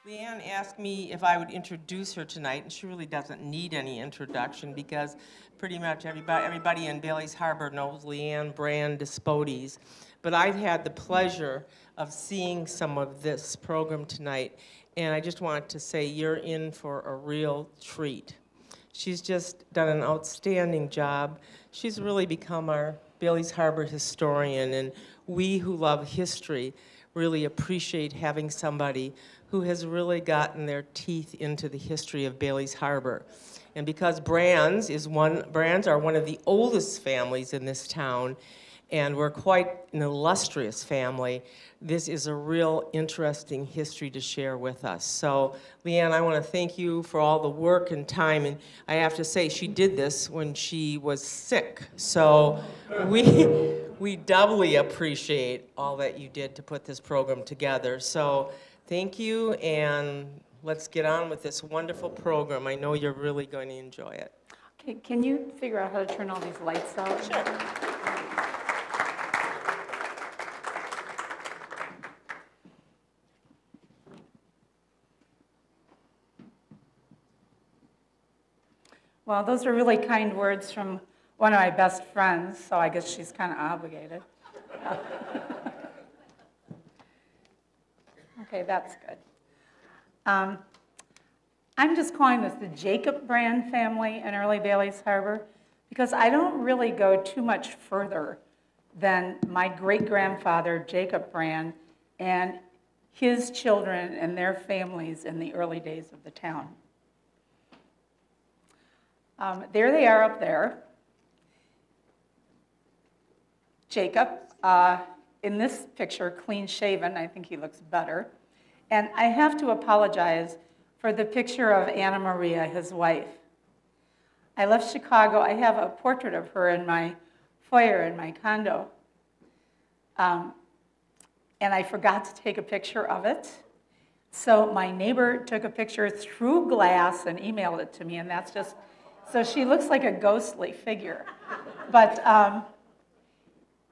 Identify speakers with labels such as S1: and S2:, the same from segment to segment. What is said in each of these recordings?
S1: Leanne asked me if I would introduce her tonight, and she really doesn't need any introduction because pretty much everybody in Bailey's Harbor knows Leean Brann Despotes. But I've had the pleasure of seeing some of this program tonight, and I just wanted to say you're in for a real treat. She's just done an outstanding job. She's really become our Bailey's Harbor historian, and we who love history really appreciate having somebody who has really gotten their teeth into the history of Bailey's Harbor. And because Branns are one of the oldest families in this town, and we're quite an illustrious family, this is a real interesting history to share with us. So, Leanne, I want to thank you for all the work and time, and I have to say, she did this when she was sick. So we doubly appreciate all that you did to put this program together. So thank you, and let's get on with this wonderful program. I know you're really going to enjoy it.
S2: Okay, can you figure out how to turn all these lights out?
S1: Sure.
S2: Well, those are really kind words from one of my best friends, so I guess she's kind of obligated. Okay, that's good. I'm just calling this the Jacob Brann family in early Bailey's Harbor because I don't really go too much further than my great-grandfather, Jacob Brann, and his children and their families in the early days of the town. There they are up there. Jacob, in this picture, clean-shaven. I think he looks better. And I have to apologize for the picture of Anna Maria, his wife. I left Chicago. I have a portrait of her in my foyer in my condo. And I forgot to take a picture of it. So my neighbor took a picture through glass and emailed it to me, and that's just, so she looks like a ghostly figure. But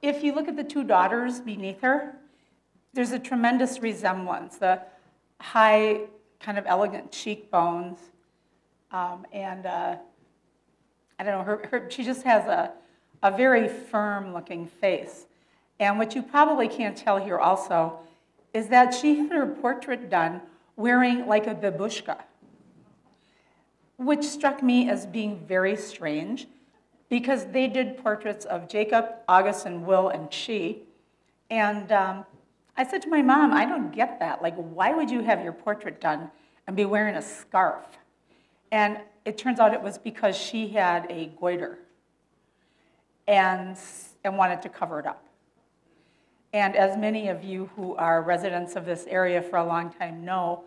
S2: if you look at the two daughters beneath her, there's a tremendous resemblance. The high, kind of elegant cheekbones, and I don't know, she just has a very firm-looking face. And what you probably can't tell here also is that she had her portrait done wearing like a babushka, which struck me as being very strange because they did portraits of Jacob, August, and Will, and she. And I said to my mom, I don't get that. Like, why would you have your portrait done and be wearing a scarf? And it turns out it was because she had a goiter and wanted to cover it up. And as many of you who are residents of this area for a long time know,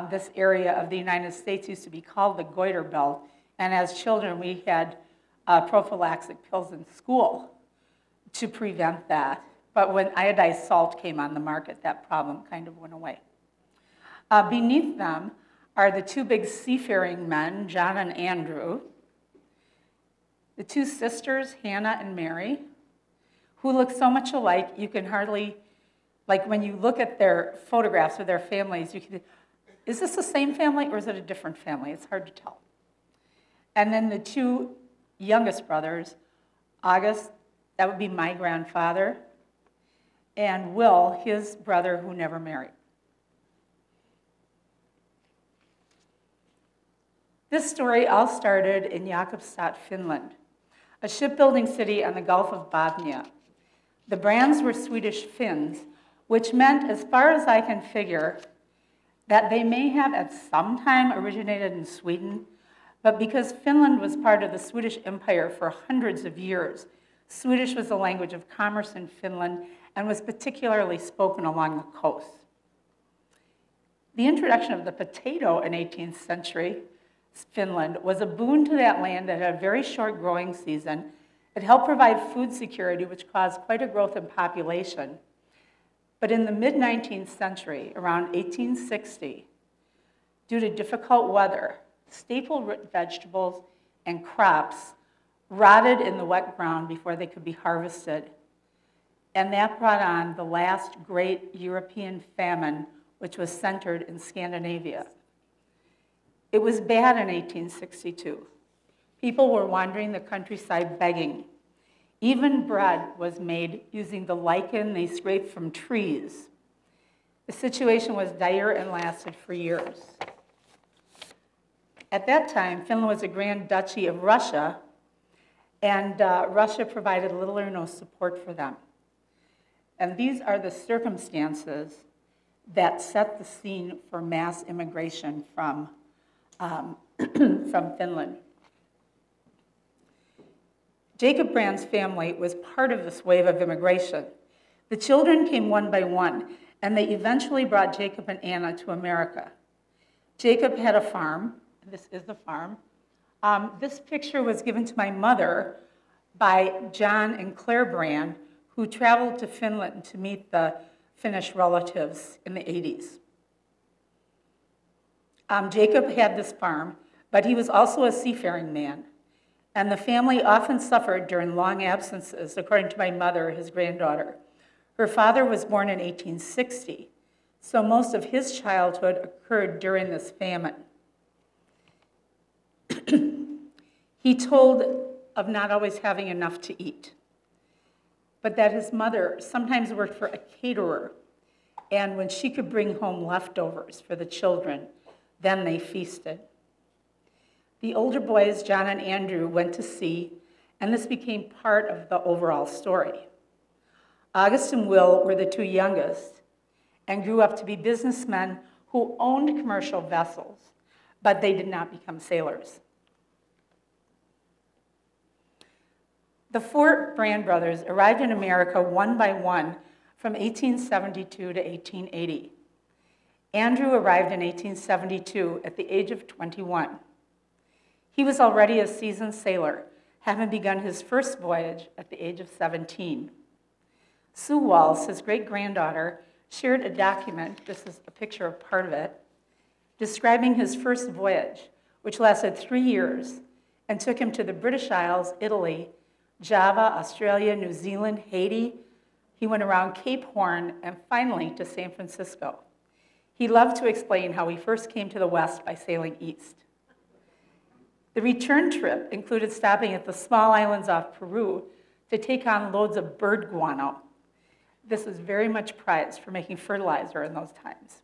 S2: this area of the United States used to be called the goiter belt. And as children, we had prophylactic pills in school to prevent that. But when iodized salt came on the market, that problem kind of went away. Beneath them are the two big seafaring men, John and Andrew, the two sisters, Hannah and Mary, who look so much alike, you can hardly, like when you look at their photographs of their families, you can, is this the same family or is it a different family? It's hard to tell. And then the two youngest brothers, August, that would be my grandfather, and Will, his brother who never married. This story all started in Jakobstad, Finland, a shipbuilding city on the Gulf of Bothnia. The Branns were Swedish Finns, which meant, as far as I can figure, that they may have at some time originated in Sweden, but because Finland was part of the Swedish Empire for hundreds of years, Swedish was the language of commerce in Finland and was particularly spoken along the coast. The introduction of the potato in 18th century Finland was a boon to that land that had a very short growing season. It helped provide food security, which caused quite a growth in population. But in the mid-19th century, around 1860, due to difficult weather, staple root vegetables and crops rotted in the wet ground before they could be harvested. And that brought on the last great European famine, which was centered in Scandinavia. It was bad in 1862. People were wandering the countryside begging. Even bread was made using the lichen they scraped from trees. The situation was dire and lasted for years. At that time, Finland was a Grand Duchy of Russia, and Russia provided little or no support for them. And these are the circumstances that set the scene for mass immigration from Finland. Jacob Brann's family was part of this wave of immigration. The children came one by one, and they eventually brought Jacob and Anna to America. Jacob had a farm. This is the farm. This picture was given to my mother by John and Claire Brann, who traveled to Finland to meet the Finnish relatives in the 80s. Jacob had this farm, but he was also a seafaring man. And the family often suffered during long absences, according to my mother, his granddaughter. Her father was born in 1860, so most of his childhood occurred during this famine. He told of not always having enough to eat, but that his mother sometimes worked for a caterer, and when she could bring home leftovers for the children, then they feasted. The older boys, John and Andrew, went to sea, and this became part of the overall story. August and Will were the two youngest and grew up to be businessmen who owned commercial vessels, but they did not become sailors. The four Brann brothers arrived in America one by one from 1872 to 1880. Andrew arrived in 1872 at the age of 21. He was already a seasoned sailor, having begun his first voyage at the age of 17. Sue Walls, his great-granddaughter, shared a document, this is a picture of part of it, describing his first voyage, which lasted 3 years and took him to the British Isles, Italy, Java, Australia, New Zealand, Haiti. He went around Cape Horn and finally to San Francisco. He loved to explain how he first came to the West by sailing east. The return trip included stopping at the small islands off Peru to take on loads of bird guano. This was very much prized for making fertilizer in those times.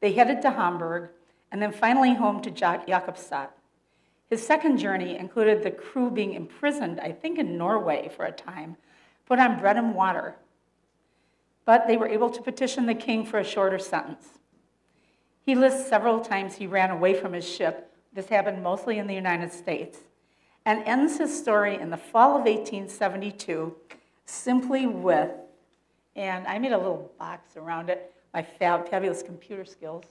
S2: They headed to Hamburg and then finally home to Jakobstad. His second journey included the crew being imprisoned, I think in Norway for a time, put on bread and water. But they were able to petition the king for a shorter sentence. He lists several times he ran away from his ship. This happened mostly in the United States, and ends his story in the fall of 1872 simply with, and I made a little box around it, my fabulous computer skills,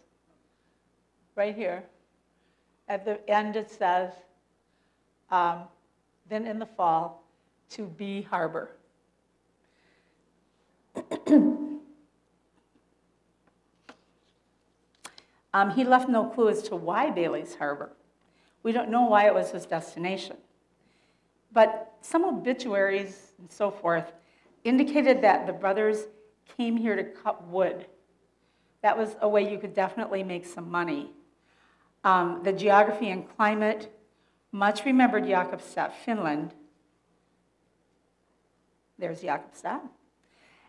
S2: right here. At the end it says, then in the fall, to Be Harbor. He left no clue as to why Bailey's Harbor. We don't know why it was his destination. But some obituaries and so forth indicated that the brothers came here to cut wood. That was a way you could definitely make some money. The geography and climate, much remembered Jakobstad, Finland. There's Jakobstad.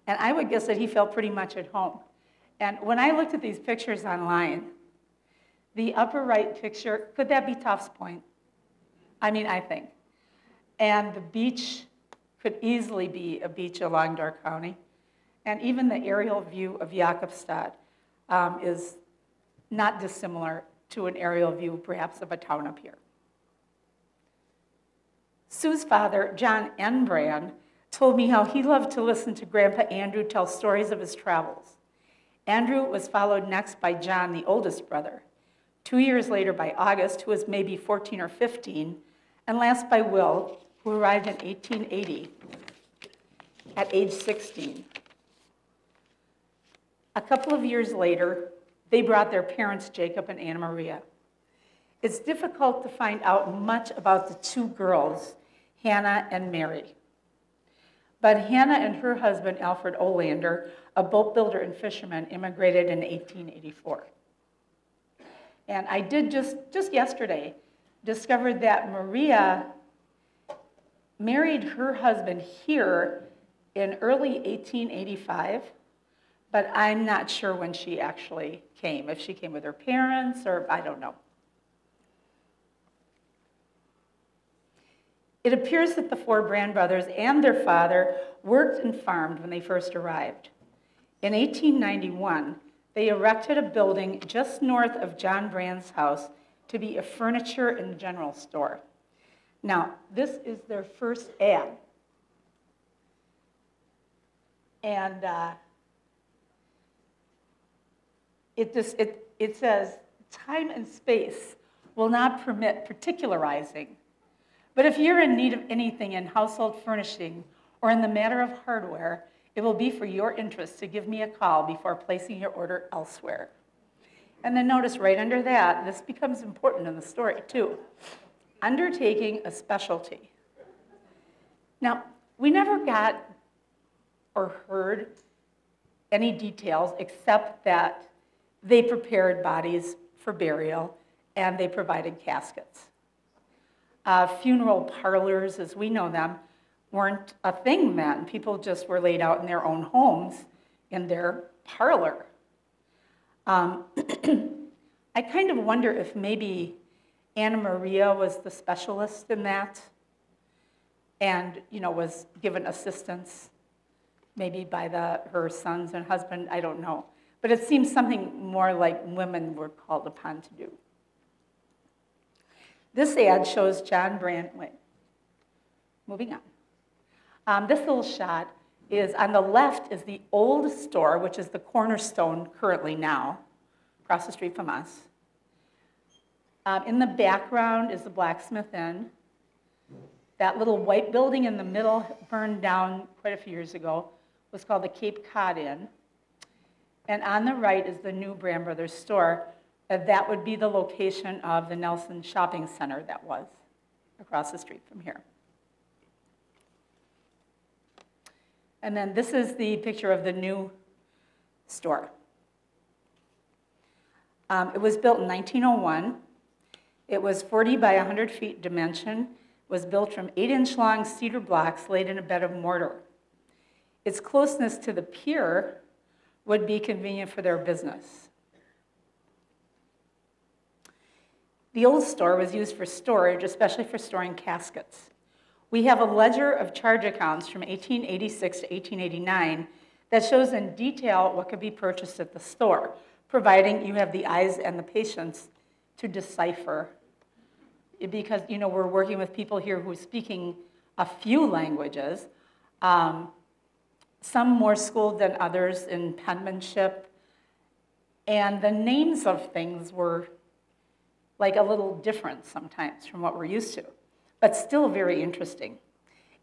S2: And I would guess that he felt pretty much at home. And when I looked at these pictures online, the upper right picture, could that be Tufts Point? I mean, I think. And the beach could easily be a beach along Door County. And even the aerial view of Jakobstad is not dissimilar to an aerial view, perhaps, of a town up here. Sue's father, John N. Brann, told me how he loved to listen to Grandpa Andrew tell stories of his travels. Andrew was followed next by John, the oldest brother. 2 years later by August, who was maybe 14 or 15, and last by Will, who arrived in 1880 at age 16. A couple of years later, they brought their parents, Jacob and Anna Maria. It's difficult to find out much about the two girls, Hannah and Mary. But Hannah and her husband, Alfred Olander, a boat builder and fisherman, immigrated in 1884. And I did just yesterday discover that Maria married her husband here in early 1885, but I'm not sure when she actually came, if she came with her parents or I don't know. It appears that the four Brann brothers and their father worked and farmed when they first arrived. In 1891, they erected a building just north of John Brann's house to be a furniture and general store. Now, this is their first ad. And it says, time and space will not permit particularizing. But if you're in need of anything in household furnishing or in the matter of hardware, it will be for your interest to give me a call before placing your order elsewhere. And then notice right under that, this becomes important in the story too, undertaking a specialty. Now, we never got or heard any details except that they prepared bodies for burial and they provided caskets. Funeral parlors, as we know them, weren't a thing then. People just were laid out in their own homes in their parlor. I kind of wonder if maybe Anna Maria was the specialist in that and, was given assistance maybe by her sons and husband, I don't know. But it seems something more like women were called upon to do. This ad shows John Brann, moving on. This little shot is, on the left is the old store, which is the Cornerstone currently now, across the street from us. In the background is the Blacksmith Inn. That little white building in the middle burned down quite a few years ago, was called the Cape Cod Inn. And on the right is the new Brann Brothers store. That would be the location of the Nelson Shopping Center that was across the street from here. And then this is the picture of the new store. It was built in 1901. It was 40 by 100 feet dimension. It was built from 8-inch long cedar blocks laid in a bed of mortar. Its closeness to the pier would be convenient for their business. The old store was used for storage, especially for storing caskets. We have a ledger of charge accounts from 1886 to 1889 that shows in detail what could be purchased at the store, providing you have the eyes and the patience to decipher. Because, we're working with people here who are speaking a few languages, some more schooled than others in penmanship, and the names of things were like a little different sometimes from what we're used to, but still very interesting.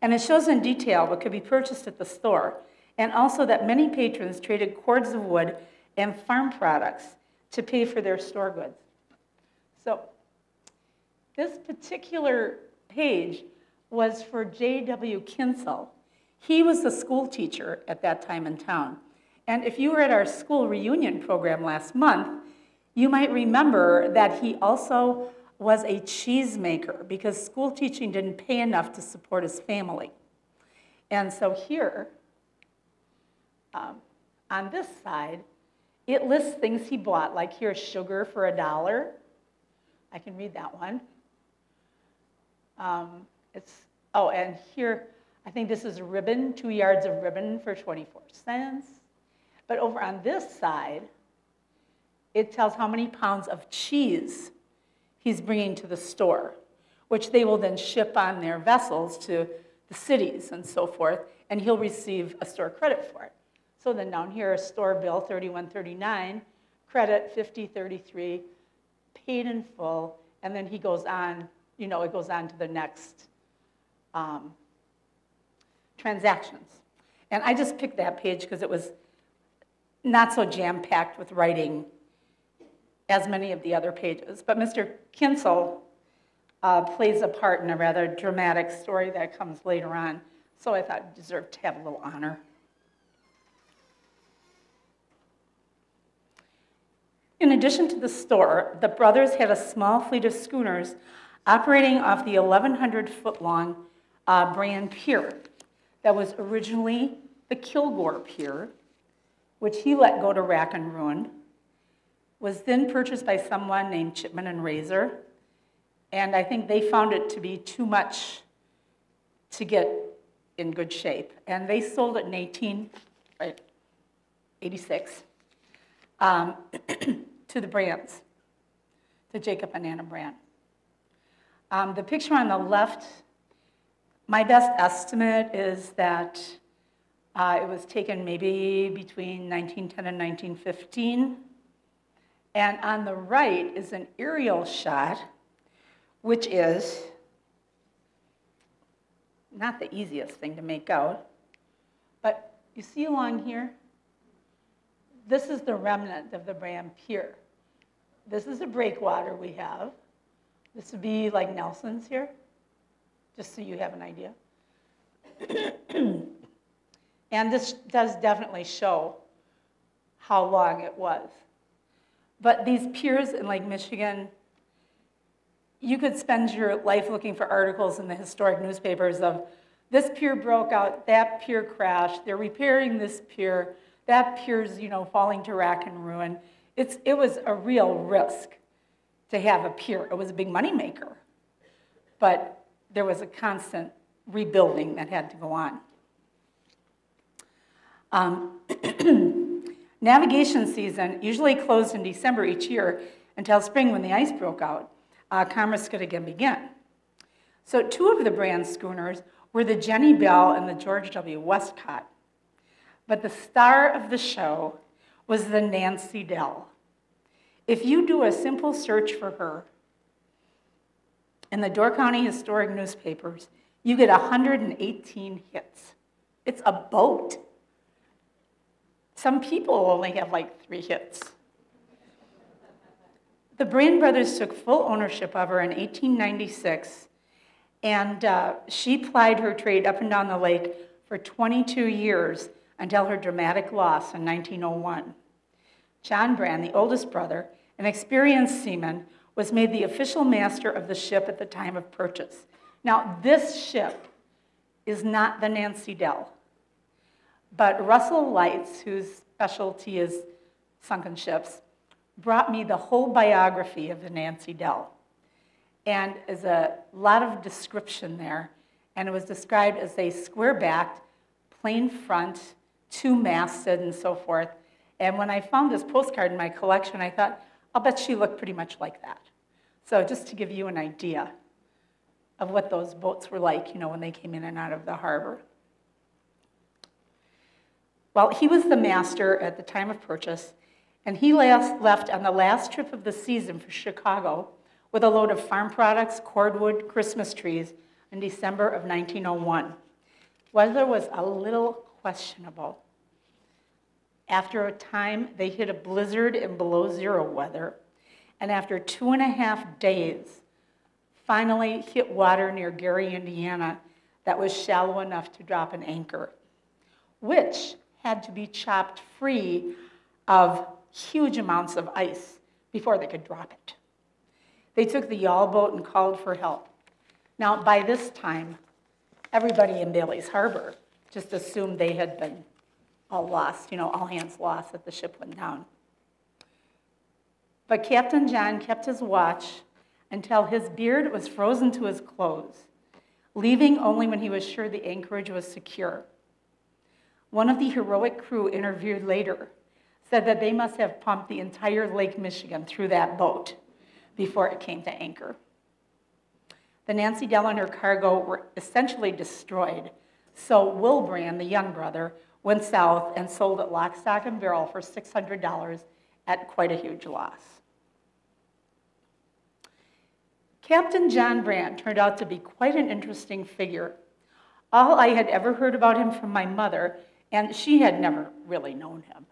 S2: And it shows in detail what could be purchased at the store, and also that many patrons traded cords of wood and farm products to pay for their store goods. So this particular page was for J.W. Kinsel. He was the school teacher at that time in town. And if you were at our school reunion program last month, you might remember that he also was a cheesemaker because school teaching didn't pay enough to support his family. And so here, on this side, it lists things he bought, like here's sugar for $1. I can read that one. And here, I think this is ribbon, 2 yards of ribbon for 24 cents. But over on this side, it tells how many pounds of cheese he's bringing to the store, which they will then ship on their vessels to the cities and so forth, and he'll receive a store credit for it. So then down here, store bill 3139, credit 5033, paid in full, and then he goes on, it goes on to the next transactions. And I just picked that page because it was not so jam-packed with writing as many of the other pages. But Mr. Kinsel plays a part in a rather dramatic story that comes later on, so I thought it deserved to have a little honor. In addition to the store, the brothers had a small fleet of schooners operating off the 1,100-foot-long Brann Pier that was originally the Kilgore Pier, which he let go to rack and ruin, was then purchased by someone named Chipman and Razor, and I think they found it to be too much to get in good shape, and they sold it in 1886 to the Branns, to Jacob and Anna Brann. The picture on the left, my best estimate is that it was taken maybe between 1910 and 1915. And on the right is an aerial shot, which is not the easiest thing to make out. But you see along here, this is the remnant of the Brann Pier. This is a breakwater we have. This would be like Nelson's here, just so you have an idea. And this does definitely show how long it was. But these piers in Lake Michigan, you could spend your life looking for articles in the historic newspapers of this pier broke out, that pier crashed, they're repairing this pier, that pier's falling to rack and ruin. It was a real risk to have a pier. It was a big moneymaker, but there was a constant rebuilding that had to go on. Navigation season usually closed in December each year until spring when the ice broke out. Commerce could again begin. So two of the Brann schooners were the Jenny Bell and the George W. Westcott. But the star of the show was the Nancy Dell. If you do a simple search for her in the Door County Historic newspapers, you get 118 hits. It's a boat. Some people only have like 3 hits. The Brann brothers took full ownership of her in 1896, and she plied her trade up and down the lake for 22 years until her dramatic loss in 1901. John Brann, the oldest brother, an experienced seaman, was made the official master of the ship at the time of purchase. Now, this ship is not the Nancy Dell, but Russell Lights, whose specialty is sunken ships, brought me the whole biography of the Nancy Dell. And there's a lot of description there, and it was described as a square-backed, plain front, 2-masted, and so forth. And when I found this postcard in my collection, I thought, I'll bet she looked pretty much like that. So just to give you an idea of what those boats were like, when they came in and out of the harbor. Well, he was the master at the time of purchase, and he left on the last trip of the season for Chicago with a load of farm products, cordwood, Christmas trees in December of 1901. Weather was a little questionable. After a time, they hit a blizzard in below-zero weather, and after 2.5 days, finally hit water near Gary, Indiana, that was shallow enough to drop an anchor, which had to be chopped free of huge amounts of ice before they could drop it. They took the yawl boat and called for help. Now, by this time, everybody in Bailey's Harbor just assumed they had been all lost, all hands lost that the ship went down. But Captain John kept his watch until his beard was frozen to his clothes, leaving only when he was sure the anchorage was secure. One of the heroic crew interviewed later said that they must have pumped the entire Lake Michigan through that boat before it came to anchor. The Nancy Dell and her cargo were essentially destroyed, so Will Brann, the young brother, went south and sold it lock, stock, and barrel for $600 at quite a huge loss. Captain John Brann turned out to be quite an interesting figure. All I had ever heard about him from my mother, and she had never really known him,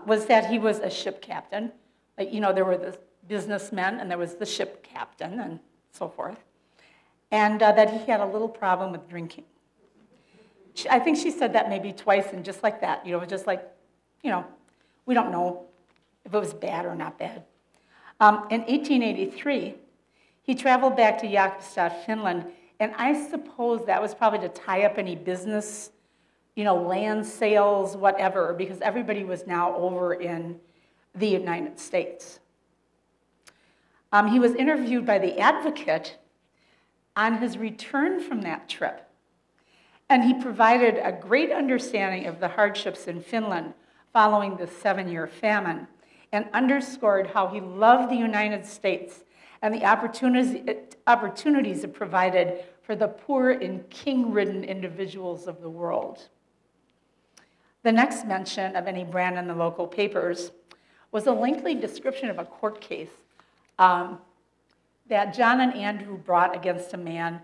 S2: was that he was a ship captain. Like, you know, there were the businessmen, and there was the ship captain, and so forth, and that he had a little problem with drinking. I think she said that maybe twice, and just like that, you know, just like, you know, we don't know if it was bad or not bad. In 1883, he traveled back to Jakobstad, Finland, and I suppose that was probably to tie up any business, you know, land sales, whatever, because everybody was now over in the United States. He was interviewed by the Advocate on his return from that trip, and he provided a great understanding of the hardships in Finland following the 7-year famine, and underscored how he loved the United States and the opportunities it provided for the poor and king-ridden individuals of the world. The next mention of any Brann in the local papers was a lengthy description of a court case that John and Andrew brought against a man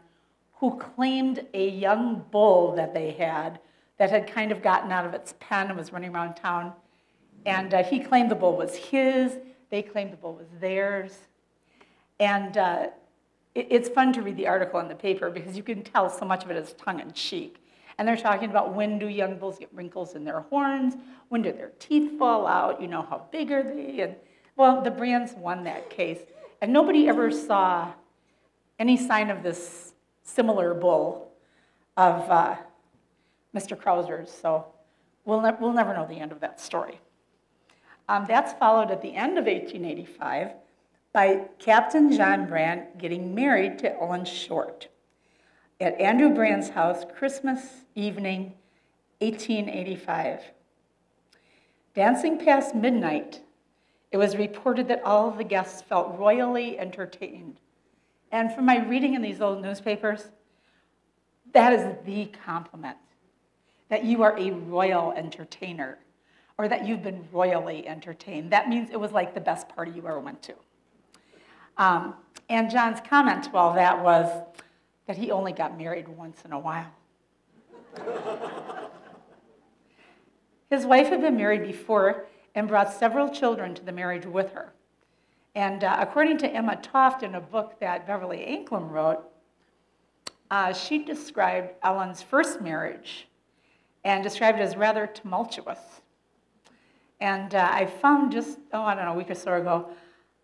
S2: who claimed a young bull that they had that had kind of gotten out of its pen and was running around town. And he claimed the bull was his, they claimed the bull was theirs. And it's fun to read the article in the paper because you can tell so much of it is tongue-in-cheek. And they're talking about, when do young bulls get wrinkles in their horns? When do their teeth fall out? You know, how big are they? And, well, the Branns won that case. And nobody ever saw any sign of this similar bull of Mr. Krauser's. So we'll never know the end of that story. That's followed at the end of 1885 by Captain John Brann getting married to Ellen Short at Andrew Brann's house, Christmas evening, 1885. Dancing past midnight, it was reported that all of the guests felt royally entertained. And from my reading in these old newspapers, that is the compliment, that you are a royal entertainer, or that you've been royally entertained. That means it was like the best party you ever went to. And John's comment to all that was that he only got married once in a while. His wife had been married before and brought several children to the marriage with her. And according to Emma Toft, in a book that Beverly Anklam wrote, she described Ellen's first marriage and described it as rather tumultuous. And I found just, I don't know, a week or so ago,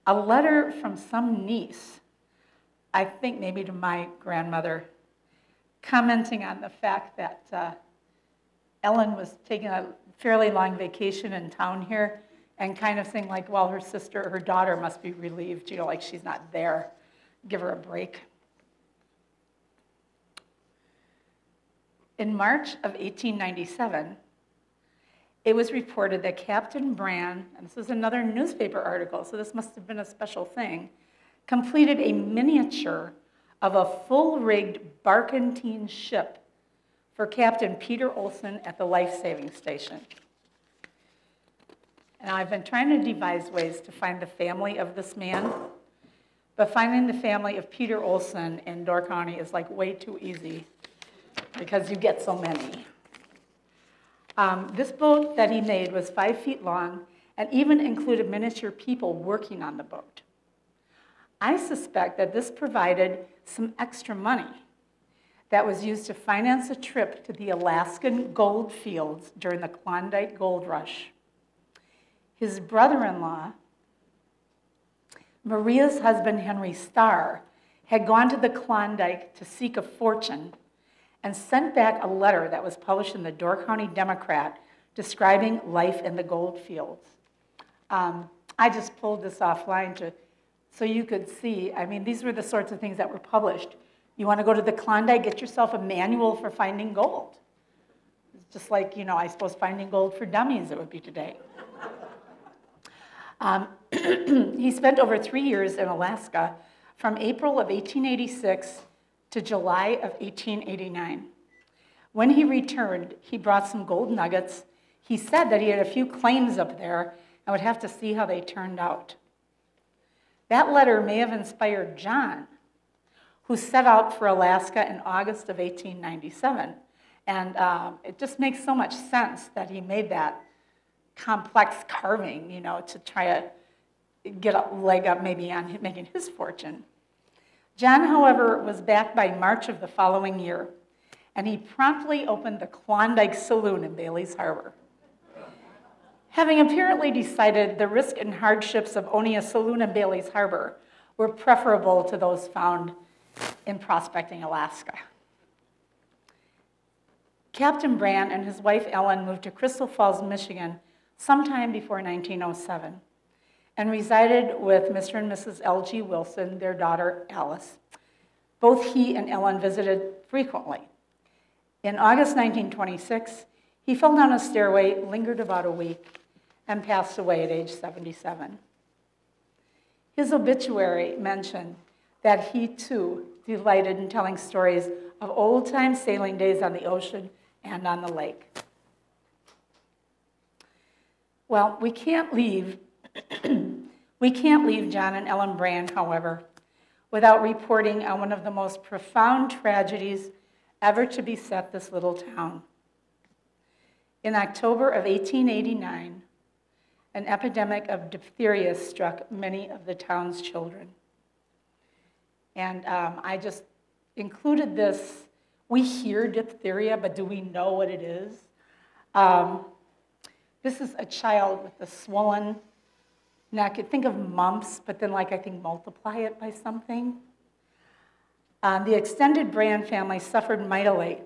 S2: a letter from some niece, I think maybe to my grandmother, commenting on the fact that Ellen was taking a fairly long vacation in town here, and kind of saying like, well, her daughter must be relieved, you know, like she's not there. Give her a break. In March of 1897, it was reported that Captain Brann, and this was another newspaper article, so this must have been a special thing, completed a miniature of a full-rigged barkentine ship for Captain Peter Olson at the life-saving station. And I've been trying to devise ways to find the family of this man, but finding the family of Peter Olson in Door County is like way too easy because you get so many. This boat that he made was 5 feet long and even included miniature people working on the boat. I suspect that this provided some extra money that was used to finance a trip to the Alaskan gold fields during the Klondike Gold Rush. His brother-in-law, Maria's husband, Henry Starr, had gone to the Klondike to seek a fortune and sent back a letter that was published in the Door County Democrat describing life in the gold fields. I just pulled this offline so you could see. I mean, these were the sorts of things that were published. You want to go to the Klondike, get yourself a manual for finding gold. It's just like, you know, I suppose finding gold for dummies it would be today. He spent over 3 years in Alaska from April of 1886 to July of 1889. When he returned, he brought some gold nuggets. He said that he had a few claims up there and would have to see how they turned out. That letter may have inspired John, who set out for Alaska in August of 1897. And it just makes so much sense that he made that complex carving, to try to get a leg up maybe on making his fortune. John, however, was back by March of the following year, and he promptly opened the Klondike Saloon in Bailey's Harbor. Having apparently decided the risk and hardships of owning a saloon in Bailey's Harbor were preferable to those found in prospecting Alaska. Captain Brann and his wife Ellen moved to Crystal Falls, Michigan sometime before 1907 and resided with Mr. and Mrs. L.G. Wilson, their daughter Alice. Both he and Ellen visited frequently. In August 1926, he fell down a stairway, lingered about a week, and passed away at age 77. His obituary mentioned that he too delighted in telling stories of old-time sailing days on the ocean and on the lake. Well, we can't leave John and Ellen Brann, however, without reporting on one of the most profound tragedies ever to beset this little town. In October of 1889, an epidemic of diphtheria struck many of the town's children. And I just included this. We hear diphtheria, but do we know what it is? This is a child with a swollen neck. Think of mumps, but then I think multiply it by something. The extended Brann family suffered mightily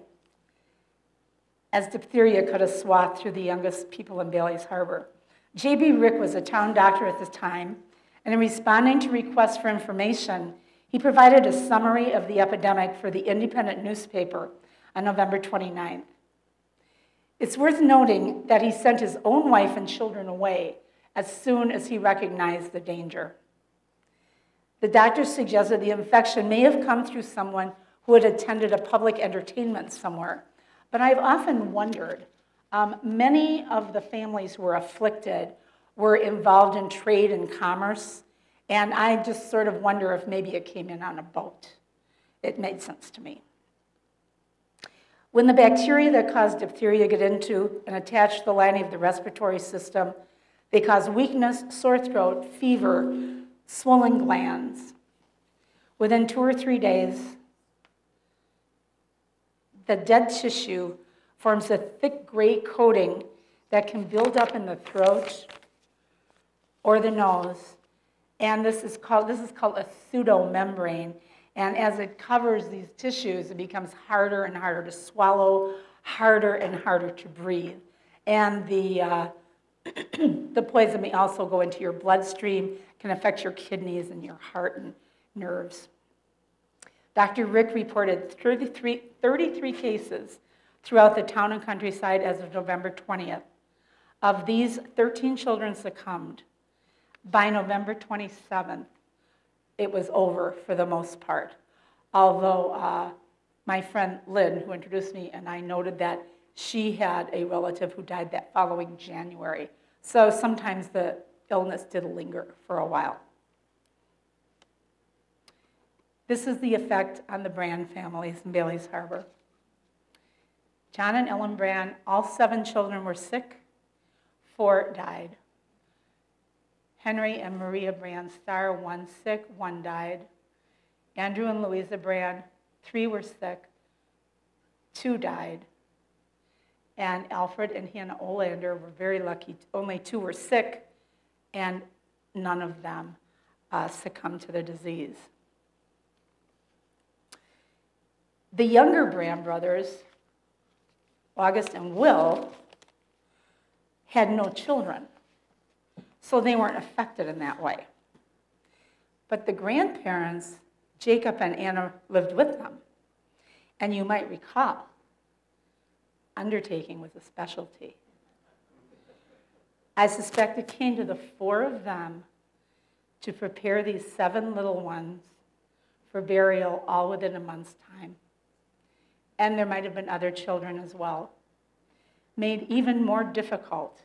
S2: as diphtheria cut a swath through the youngest people in Bailey's Harbor. J.B. Rick was a town doctor at the time, and in responding to requests for information, he provided a summary of the epidemic for the Independent newspaper on November 29th. It's worth noting that he sent his own wife and children away as soon as he recognized the danger. The doctor suggested the infection may have come through someone who had attended a public entertainment somewhere. But I've often wondered, many of the families who were afflicted were involved in trade and commerce, and I just sort of wonder if maybe it came in on a boat. It made sense to me. When the bacteria that cause diphtheria get into and attach to the lining of the respiratory system, they cause weakness, sore throat, fever, swollen glands. Within 2 or 3 days, the dead tissue forms a thick gray coating that can build up in the throat or the nose. And this is called a pseudomembrane. And as it covers these tissues, it becomes harder and harder to swallow, harder and harder to breathe. And the poison may also go into your bloodstream, can affect your kidneys and your heart and nerves. Dr. Rick reported 33 cases throughout the town and countryside as of November 20th. Of these, 13 children succumbed. By November 27th, it was over for the most part. Although my friend Lynn, who introduced me, and I noted that she had a relative who died that following January. So sometimes the illness did linger for a while. This is the effect on the Brann families in Bailey's Harbor. John and Ellen Brann, all 7 children were sick, 4 died. Henry and Maria Brann Starr, 1 sick, 1 died. Andrew and Louisa Brann, 3 were sick, 2 died. And Alfred and Hannah Olander were very lucky. Only 2 were sick, and none of them succumbed to the disease. The younger Brann brothers, August and Will, had no children, so they weren't affected in that way. But the grandparents, Jacob and Anna, lived with them. And you might recall, undertaking was a specialty. I suspect it came to the 4 of them to prepare these 7 little ones for burial all within a month's time. and there might have been other children as well, made even more difficult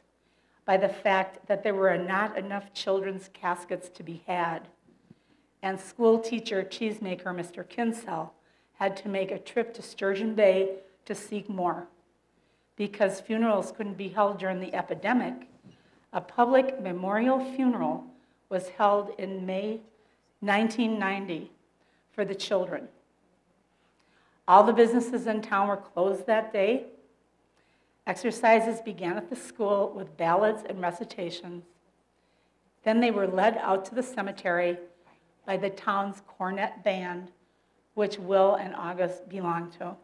S2: by the fact that there were not enough children's caskets to be had. And school teacher, cheesemaker Mr. Kinsell, had to make a trip to Sturgeon Bay to seek more. Because funerals couldn't be held during the epidemic, a public memorial funeral was held in May 1990 for the children. All the businesses in town were closed that day. Exercises began at the school with ballads and recitations. Then they were led out to the cemetery by the town's cornet band, which Will and August belonged to.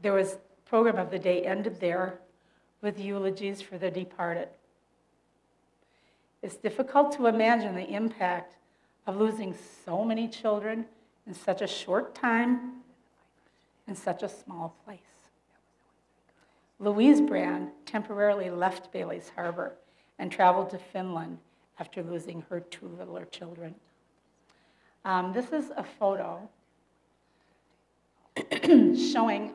S2: There was program of the day ended there with eulogies for the departed. It's difficult to imagine the impact of losing so many children in such a short time in such a small place. Louise Brann temporarily left Bailey's Harbor and traveled to Finland after losing her two littler children. This is a photo showing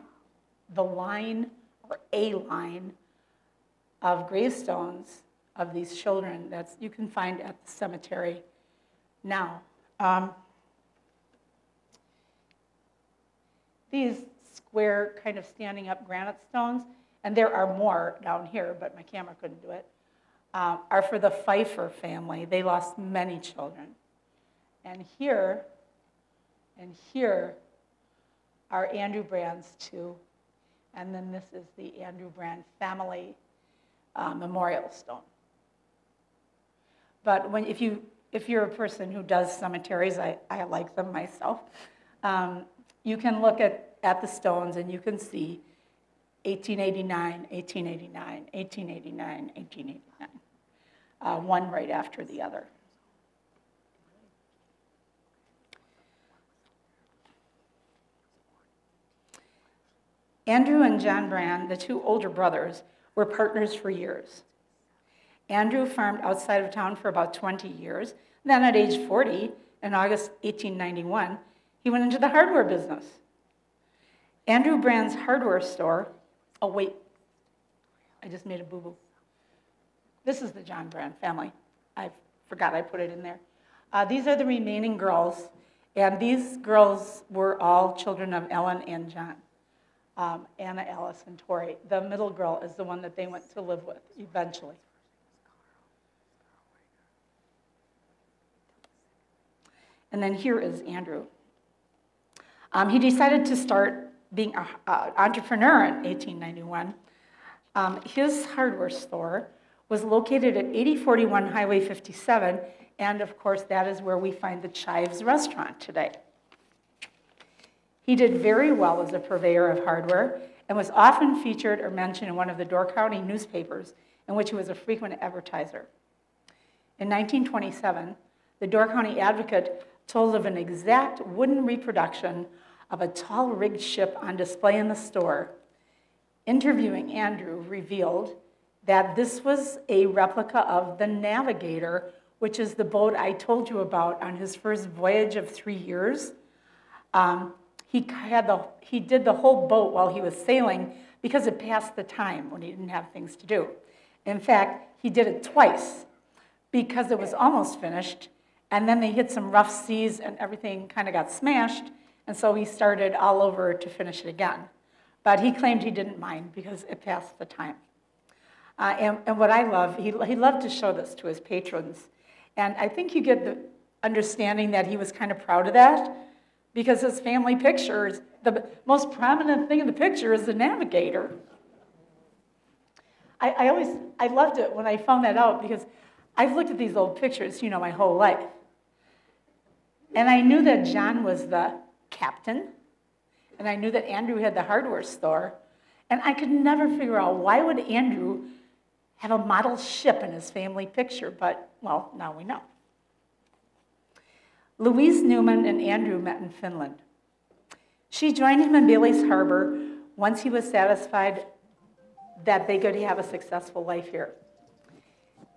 S2: the line, or a line, of gravestones of these children that you can find at the cemetery now. These square kind of standing up granite stones, and there are more down here, but my camera couldn't do it, are for the Pfeiffer family. They lost many children. And here are Andrew Brann's two. And then this is the Andrew Brann Family memorial stone. But if you're a person who does cemeteries, I like them myself, you can look at the stones and you can see 1889, 1889, 1889, 1889, one right after the other. Andrew and John Brann, the two older brothers, were partners for years. Andrew farmed outside of town for about 20 years. Then at age 40, in August 1891, he went into the hardware business. Andrew Brann's hardware store, oh wait, I just made a boo-boo. This is the John Brann family. I forgot I put it in there. These are the remaining girls, and these girls were all children of Ellen and John. Anna, Alice, and Tori. The middle girl is the one that they went to live with eventually. And then here is Andrew. He decided to start being an entrepreneur in 1891. His hardware store was located at 8041 Highway 57, and of course that is where we find the Chives restaurant today. He did very well as a purveyor of hardware and was often featured or mentioned in one of the Door County newspapers in which he was a frequent advertiser. In 1927, the Door County Advocate told of an exact wooden reproduction of a tall rigged ship on display in the store. Interviewing Andrew revealed that this was a replica of the Navigator, which is the boat I told you about on his first voyage of 3 years. He did the whole boat while he was sailing because it passed the time when he didn't have things to do. In fact, he did it twice because it was almost finished, and then they hit some rough seas and everything kind of got smashed, and so he started all over to finish it again. But he claimed he didn't mind because it passed the time. And what I love, he loved to show this to his patrons. And I think you get the understanding that he was kind of proud of that, because his family picture, the most prominent thing in the picture is the Navigator. I loved it when I found that out, because I've looked at these old pictures, my whole life. And I knew that John was the captain, and I knew that Andrew had the hardware store, and I could never figure out why would Andrew have a model ship in his family picture, but, well, now we know. Louise Newman and Andrew met in Finland. She joined him in Bailey's Harbor once he was satisfied that they could have a successful life here.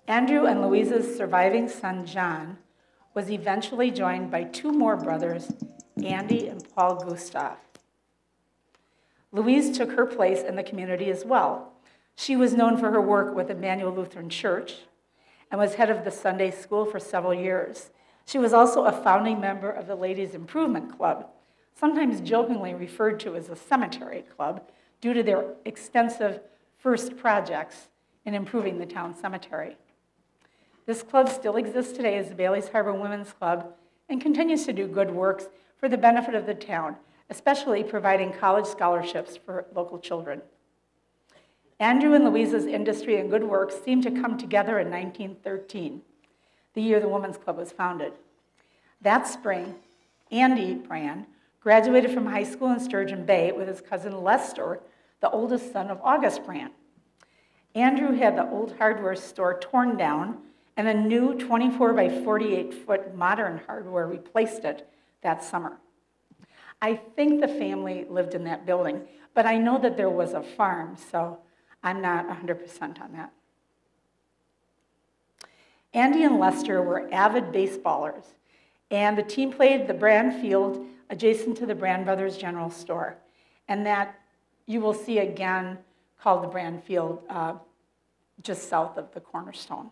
S2: Andrew and Louise's surviving son, John, was eventually joined by two more brothers Andy and Paul Gustav. Louise took her place in the community as well. She was known for her work with Emmanuel Lutheran Church and was head of the Sunday school for several years. She was also a founding member of the Ladies Improvement Club, sometimes jokingly referred to as a cemetery club due to their extensive first projects in improving the town cemetery. This club still exists today as the Bailey's Harbor Women's Club and continues to do good works for the benefit of the town, especially providing college scholarships for local children. Andrew and Louise's industry and good works seemed to come together in 1913, the year the Women's Club was founded. That spring, Andy Brann graduated from high school in Sturgeon Bay with his cousin Lester, the oldest son of August Brann. Andrew had the old hardware store torn down and a new 24 by 48-foot modern hardware replaced it that summer. I think the family lived in that building, but I know that there was a farm, so I'm not 100% on that. Andy and Lester were avid baseballers, and the team played the Brann Field adjacent to the Brann Brothers General Store, and that you will see again called the Brann Field just south of the Cornerstone.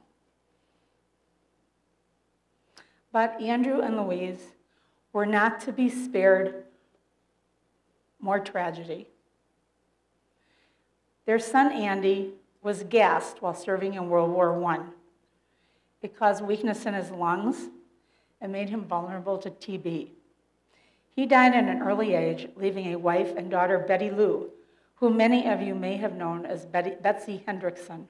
S2: But Andrew and Louise were not to be spared more tragedy. Their son Andy was gassed while serving in World War I. It caused weakness in his lungs and made him vulnerable to TB. He died at an early age, leaving a wife and daughter, Betty Lou, who many of you may have known as Betsy Hendrickson.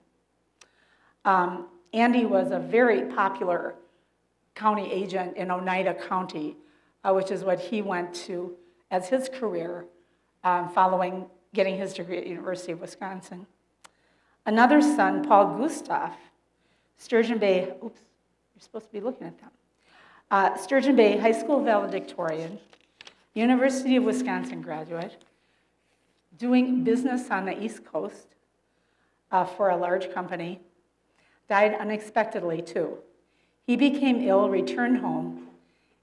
S2: Andy was a very popular county agent in Oneida County, which is what he went to as his career following getting his degree at the University of Wisconsin. Another son, Paul Gustav, Sturgeon Bay, oops, you're supposed to be looking at them. Sturgeon Bay High School valedictorian, University of Wisconsin graduate, doing business on the East Coast for a large company, died unexpectedly too. He became ill, returned home,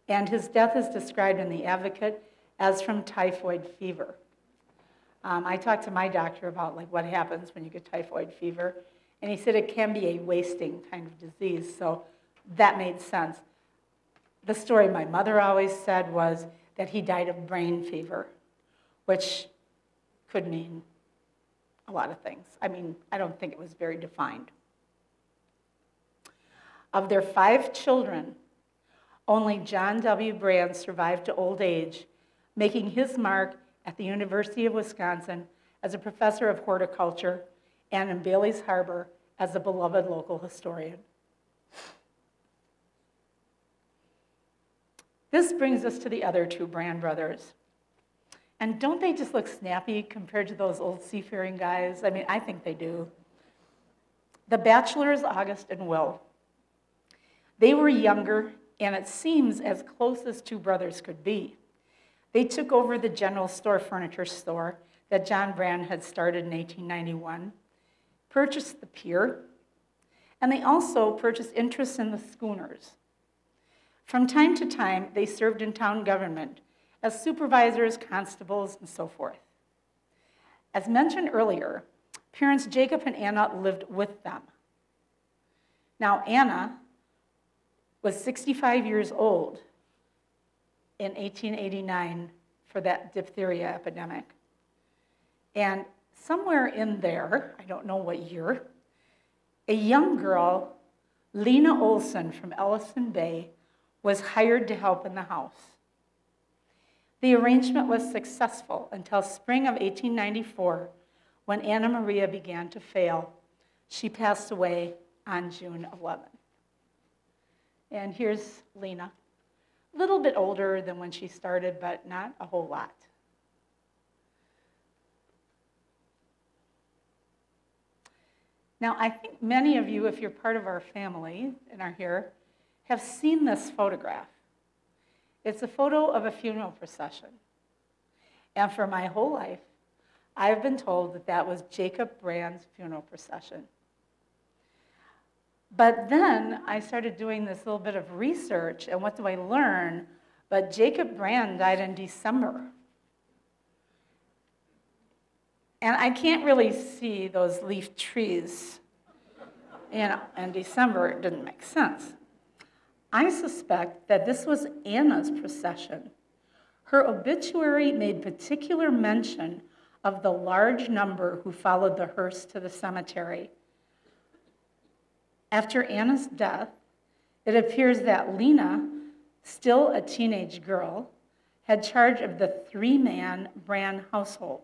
S2: and his death is described in The Advocate as from typhoid fever. I talked to my doctor about what happens when you get typhoid fever, and he said it can be a wasting kind of disease, so that made sense. The story my mother always said was that he died of brain fever, which could mean a lot of things. I mean, I don't think it was very defined. Of their 5 children, only John W. Brann survived to old age, making his mark at the University of Wisconsin as a professor of horticulture and in Bailey's Harbor as a beloved local historian. This brings us to the other 2 Brann brothers. And don't they just look snappy compared to those old seafaring guys? I mean, I think they do. The bachelors, August and Will. They were younger, and it seems as close as 2 brothers could be. They took over the general store furniture store that John Brann had started in 1891, purchased the pier, and they also purchased interest in the schooners. From time to time, they served in town government as supervisors, constables, and so forth. As mentioned earlier, parents Jacob and Anna lived with them. Now, Anna was 65 years old in 1889 for that diphtheria epidemic. And somewhere in there, I don't know what year, a young girl, Lena Olson from Ellison Bay, was hired to help in the house. The arrangement was successful until spring of 1894, when Anna Maria began to fail. She passed away on June 11th. And here's Lena, a little bit older than when she started, but not a whole lot. Now, I think many of you, if you're part of our family and are here, have seen this photograph. It's a photo of a funeral procession. And for my whole life, I've been told that that was Jacob Brann's funeral procession. But then I started doing this little bit of research, and what do I learn? but Jacob Brann died in December. And I can't really see those leaf trees, in December. It didn't make sense. I suspect that this was Anna's procession. Her obituary made particular mention of the large number who followed the hearse to the cemetery. After Anna's death, it appears that Lena, still a teenage girl, had charge of the three-man Brann household.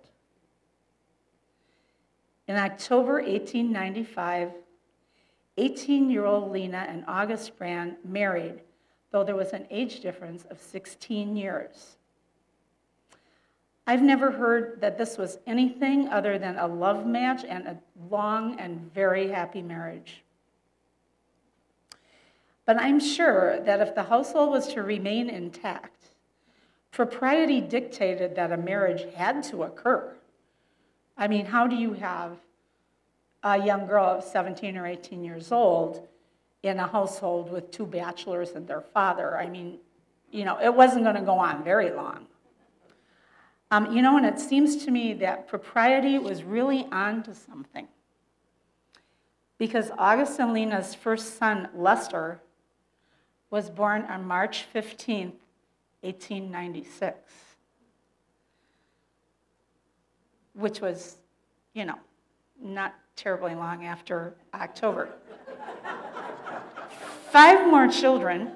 S2: In October 1895, 18-year-old Lena and August Brann married, though there was an age difference of 16 years. I've never heard that this was anything other than a love match and a long and very happy marriage. But I'm sure that if the household was to remain intact, propriety dictated that a marriage had to occur. I mean, how do you have a young girl of 17 or 18 years old in a household with two bachelors and their father? I mean, it wasn't going to go on very long. And it seems to me that propriety was really onto something. Because August and Lena's first son, Lester, was born on March 15th, 1896, which was, not terribly long after October. 5 more children,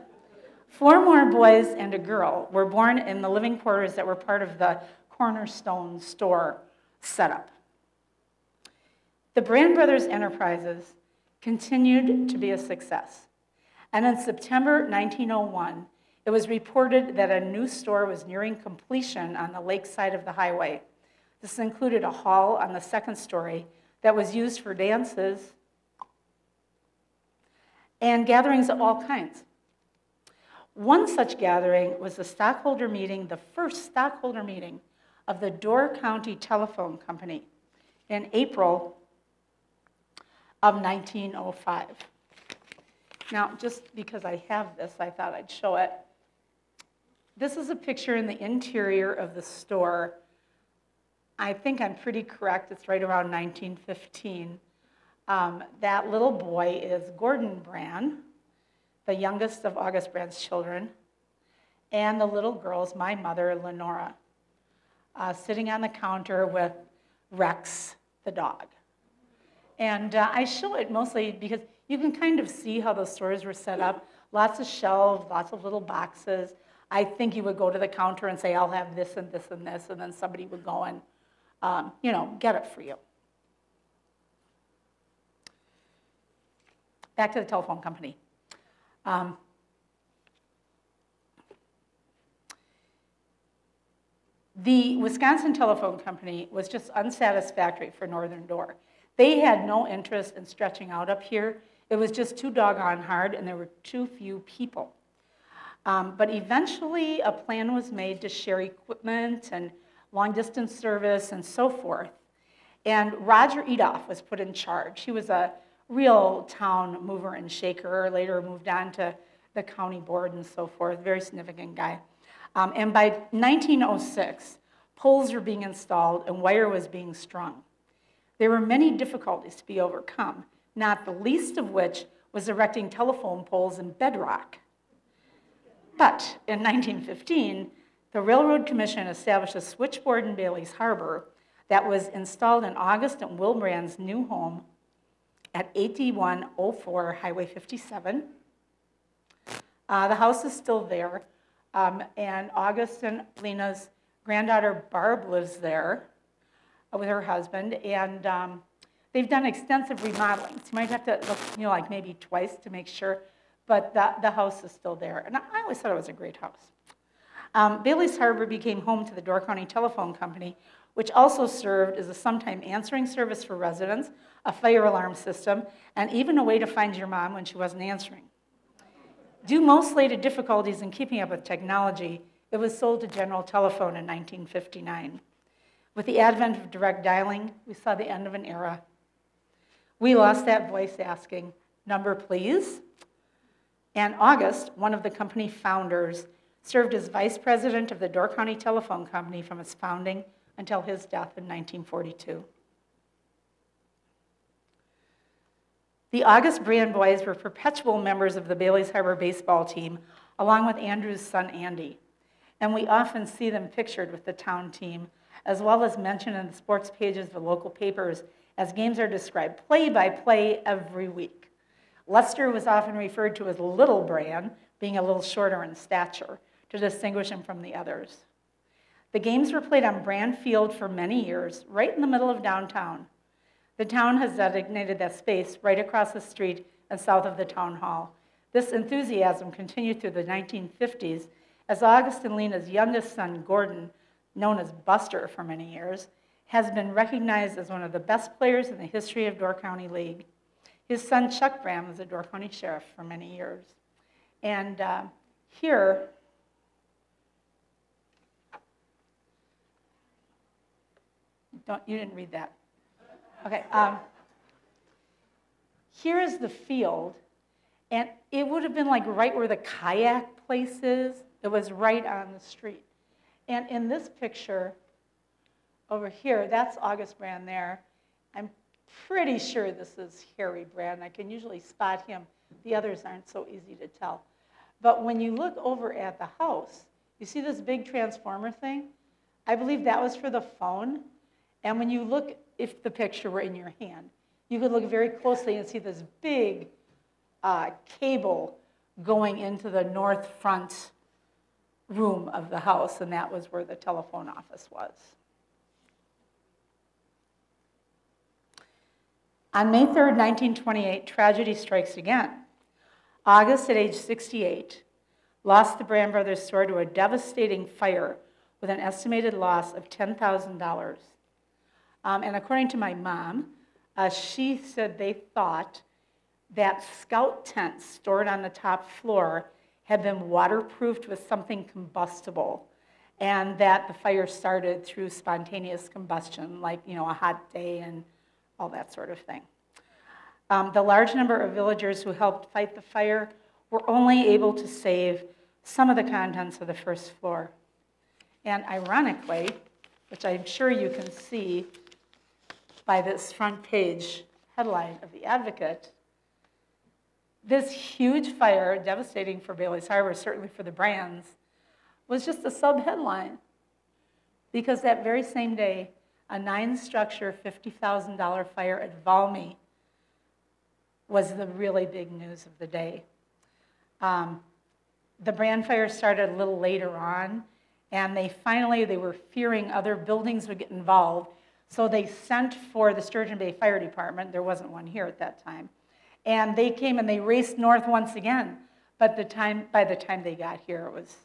S2: 4 more boys and a girl, were born in the living quarters that were part of the Cornerstone store setup. The Brann Brothers Enterprises continued to be a success. And in September 1901, it was reported that a new store was nearing completion on the lake side of the highway. This included a hall on the 2nd story that was used for dances and gatherings of all kinds. One such gathering was the stockholder meeting, the first stockholder meeting of the Door County Telephone Company in April of 1905. Now, just because I have this, I thought I'd show it. This is a picture in the interior of the store. I think I'm pretty correct. It's right around 1915. That little boy is Gordon Brann, the youngest of August Brann's children, and the little girl's my mother, Lenora, sitting on the counter with Rex, the dog. And I show it mostly because you can kind of see how those stores were set up. Lots of shelves, lots of little boxes. I think you would go to the counter and say, I'll have this and this and this, and then somebody would go and, get it for you. Back to the telephone company. The Wisconsin Telephone Company was just unsatisfactory for Northern Door. They had no interest in stretching out up here. It was just too doggone hard, and there were too few people. But eventually, a plan was made to share equipment and long-distance service and so forth. And Roger Edoff was put in charge. He was a real town mover and shaker, later moved on to the county board and so forth, very significant guy. And by 1906, poles were being installed and wire was being strung. There were many difficulties to be overcome, not the least of which was erecting telephone poles in bedrock. But in 1915, the Railroad Commission established a switchboard in Bailey's Harbor that was installed in August and Will Brann's new home at 8104 Highway 57. The house is still there, and August and Lena's granddaughter Barb lives there with her husband, and they've done extensive remodeling. So you might have to look, like maybe twice to make sure, but the house is still there. And I always thought it was a great house. Bailey's Harbor became home to the Door County Telephone Company, which also served as a sometime answering service for residents, a fire alarm system, and even a way to find your mom when she wasn't answering. Due mostly to difficulties in keeping up with technology, it was sold to General Telephone in 1959. With the advent of direct dialing, we saw the end of an era. We lost that voice asking, "Number, please?" And August, one of the company founders, served as vice president of the Door County Telephone Company from its founding until his death in 1942. The August Brann boys were perpetual members of the Bailey's Harbor baseball team, along with Andrew's son, Andy. And we often see them pictured with the town team, as well as mentioned in the sports pages of the local papers as games are described play by play every week. Lester was often referred to as Little Brann, being a little shorter in stature, to distinguish him from the others. The games were played on Brann Field for many years, right in the middle of downtown. The town has designated that space right across the street and south of the town hall. This enthusiasm continued through the 1950s as August and Lena's youngest son, Gordon, known as Buster for many years, has been recognized as one of the best players in the history of Door County League. His son, Chuck Brann, was a Door County sheriff for many years. And here, you didn't read that. Okay. Here is the field, and it would have been like right where the kayak place is. It was right on the street. And in this picture over here, that's August Brann there. I'm pretty sure this is Harry Brann. I can usually spot him. The others aren't so easy to tell. But when you look over at the house, you see this big transformer thing? I believe that was for the phone. And when you look, if the picture were in your hand, you could look very closely and see this big cable going into the north front room of the house, and that was where the telephone office was. On May 3rd, 1928, tragedy strikes again. August, at age 68, lost the Brann brothers' store to a devastating fire with an estimated loss of $10,000. And according to my mom, she said they thought that scout tent stored on the top floor had been waterproofed with something combustible, and that the fire started through spontaneous combustion, like a hot day and all that sort of thing. The large number of villagers who helped fight the fire were only able to save some of the contents of the first floor. And ironically, which I'm sure you can see by this front page headline of the Advocate, this huge fire, devastating for Bailey's Harbor, certainly for the Branns, was just a sub-headline. Because that very same day, a 9-structure, $50,000 fire at Valmy was the really big news of the day. The Brann fire started a little later on, and they were fearing other buildings would get involved, so they sent for the Sturgeon Bay Fire Department. There wasn't one here at that time. And they came and they raced north once again. But by the time they got here, it was,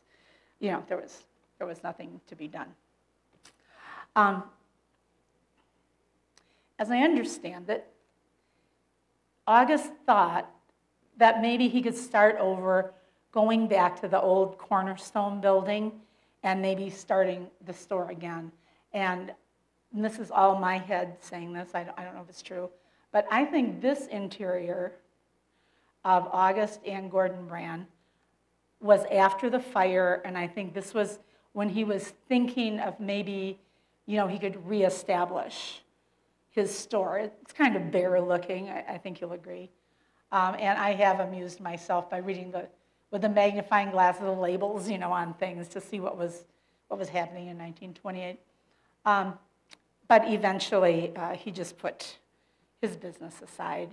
S2: there was nothing to be done. As I understand it, August thought that maybe he could start over going back to the old Cornerstone building and maybe starting the store again. And this is all my head saying this. I don't know if it's true. But I think this interior of August and Gordon Brann was after the fire, and I think this was when he was thinking of maybe, he could reestablish his store. It's kind of bare looking, I think you'll agree. And I have amused myself by reading with the magnifying glass of the labels, on things to see what was happening in 1928. But eventually, he just put his business aside.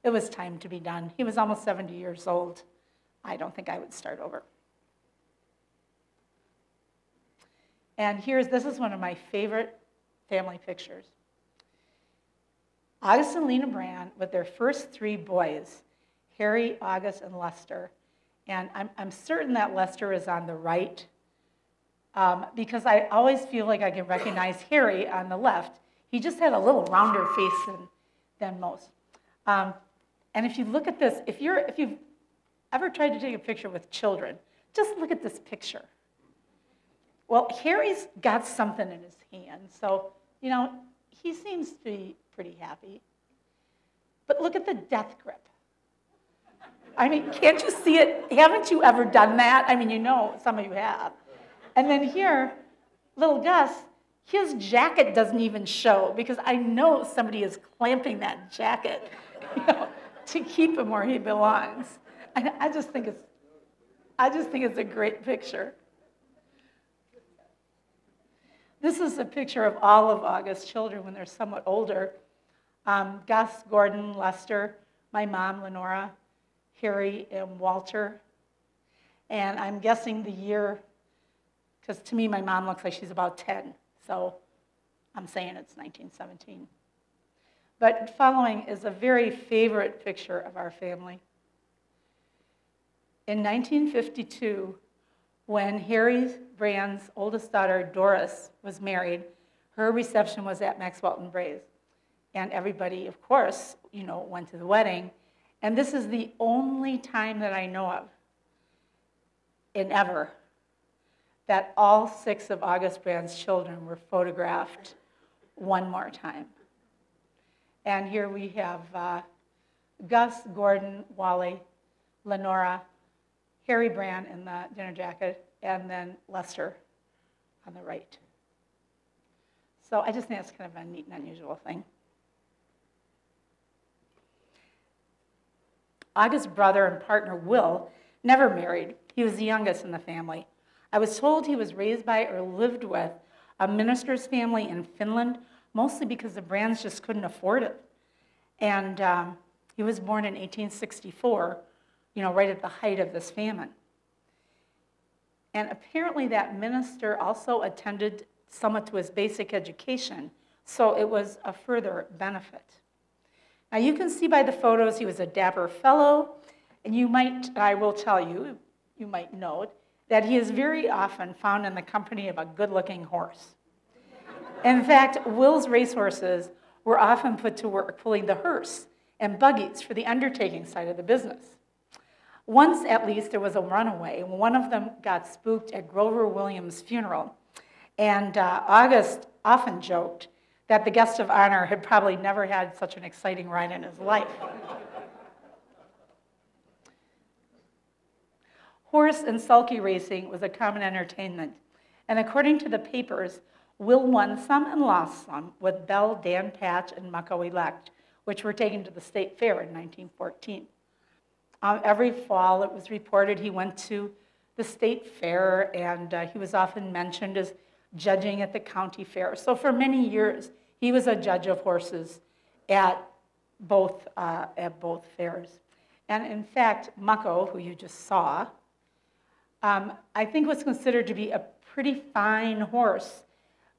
S2: It was time to be done. He was almost 70 years old. I don't think I would start over. And this is one of my favorite family pictures. August and Lena Brann with their first 3 boys, Harry, August, and Lester. And I'm certain that Lester is on the right, because I always feel like I can recognize Harry on the left. He just had a little rounder face than most. And if you look at this, if you've ever tried to take a picture with children, just look at this picture. Well, Harry's got something in his hand, so, he seems to be pretty happy. But look at the death grip. I mean, can't you see it? Haven't you ever done that? I mean, you know, some of you have. And then here, little Gus, his jacket doesn't even show because I know somebody is clamping that jacket, to keep him where he belongs. I just think it's a great picture. This is a picture of all of August's children when they're somewhat older. Gus, Gordon, Lester, my mom, Lenora, Harry, and Walter. And I'm guessing the year, because to me, my mom looks like she's about 10. So I'm saying it's 1917. But following is a very favorite picture of our family. In 1952, when Harry Brann's oldest daughter, Doris, was married, her reception was at Maxwell and Bray's. And everybody, of course, went to the wedding. And this is the only time that I know of, in ever, that all 6 of August Brann's children were photographed one more time. And here we have Gus, Gordon, Wally, Lenora, Harry Brann in the dinner jacket, and then Lester on the right. So I just think it's kind of a neat and unusual thing. August's brother and partner, Will, never married. He was the youngest in the family. I was told he was raised by or lived with a minister's family in Finland, mostly because the Branns just couldn't afford it. And he was born in 1864, right at the height of this famine. And apparently that minister also attended somewhat to his basic education, so it was a further benefit. Now you can see by the photos he was a dapper fellow, and I will tell you, you might note, that he is very often found in the company of a good-looking horse. In fact, Will's racehorses were often put to work pulling the hearse and buggies for the undertaking side of the business. Once, at least, there was a runaway, and one of them got spooked at Grover Williams' funeral. And August often joked that the guest of honor had probably never had such an exciting ride in his life. Horse and sulky racing was a common entertainment, and according to the papers, Will won some and lost some with Bell, Dan Patch, and Mucko Elect, which were taken to the state fair in 1914. Every fall, it was reported he went to the state fair, and he was often mentioned as judging at the county fair. So for many years, he was a judge of horses at both fairs. And in fact, Mucko, who you just saw, I think was considered to be a pretty fine horse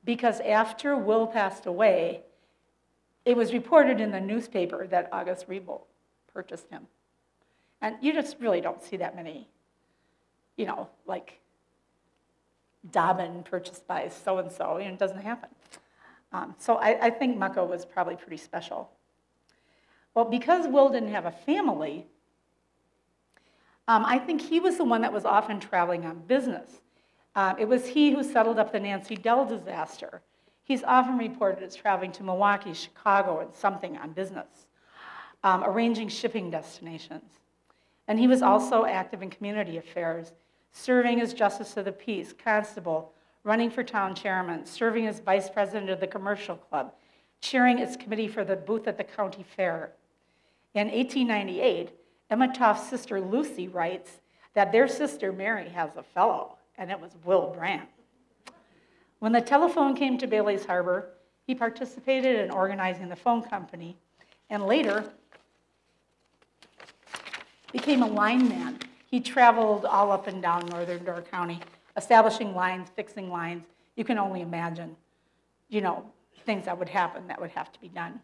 S2: because after Will passed away, it was reported in the newspaper that August Riebel purchased him. And you just really don't see that many, like Dobbin purchased by so-and-so, it doesn't happen. So I think Mucko was probably pretty special. Well, because Will didn't have a family, I think he was the one that was often traveling on business. It was he who settled up the Nancy Dell disaster. He's often reported as traveling to Milwaukee, Chicago, and something on business, arranging shipping destinations. And he was also active in community affairs, serving as justice of the peace, constable, running for town chairman, serving as vice president of the commercial club, chairing its committee for the booth at the county fair. In 1898, Emma Toft's sister Lucy writes that their sister Mary has a fellow, and it was Will Brann. When the telephone came to Bailey's Harbor, he participated in organizing the phone company, and later became a lineman. He traveled all up and down northern Door County, establishing lines, fixing lines. You can only imagine, things that would happen that would have to be done.